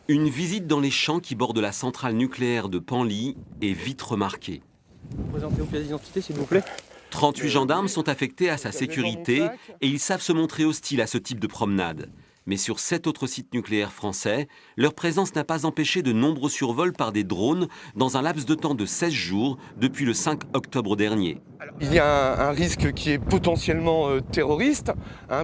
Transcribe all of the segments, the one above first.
Une visite dans les champs qui bordent la centrale nucléaire de Penly est vite remarquée. Présentez vos pièces d'identité, s'il vous plaît. 38 gendarmes sont affectés à sa sécurité et ils savent se montrer hostiles à ce type de promenade. Mais sur 7 autres sites nucléaires français, leur présence n'a pas empêché de nombreux survols par des drones dans un laps de temps de 16 jours depuis le 5 octobre dernier. Il y a un risque qui est potentiellement terroriste,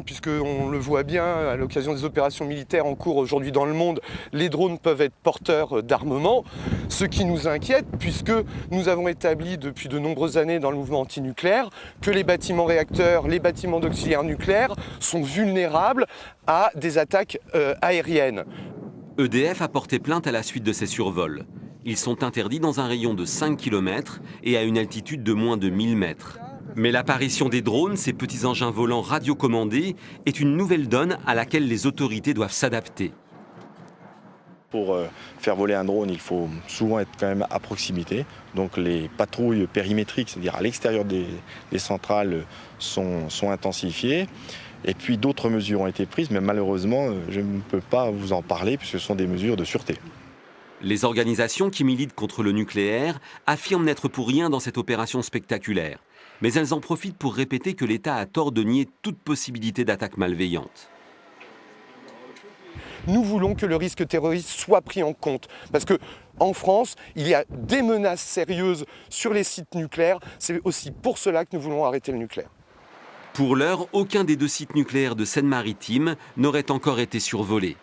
puisqu'on le voit bien à l'occasion des opérations militaires en cours aujourd'hui dans le monde, les drones peuvent être porteurs d'armement, ce qui nous inquiète puisque nous avons établi depuis de nombreuses années dans le mouvement antinucléaire que les bâtiments réacteurs, les bâtiments d'auxiliaires nucléaires sont vulnérables à des attaques aériennes. EDF a porté plainte à la suite de ces survols. Ils sont interdits dans un rayon de 5 km et à une altitude de moins de 1000 mètres. Mais l'apparition des drones, ces petits engins volants radiocommandés, est une nouvelle donne à laquelle les autorités doivent s'adapter. Pour faire voler un drone, il faut souvent être quand même à proximité. Donc les patrouilles périmétriques, c'est-à-dire à l'extérieur des centrales, sont intensifiées. Et puis d'autres mesures ont été prises, mais malheureusement, je ne peux pas vous en parler puisque ce sont des mesures de sûreté. Les organisations qui militent contre le nucléaire affirment n'être pour rien dans cette opération spectaculaire. Mais elles en profitent pour répéter que l'État a tort de nier toute possibilité d'attaque malveillante. Nous voulons que le risque terroriste soit pris en compte. Parce qu'en France, il y a des menaces sérieuses sur les sites nucléaires. C'est aussi pour cela que nous voulons arrêter le nucléaire. Pour l'heure, aucun des 2 sites nucléaires de Seine-Maritime n'aurait encore été survolé.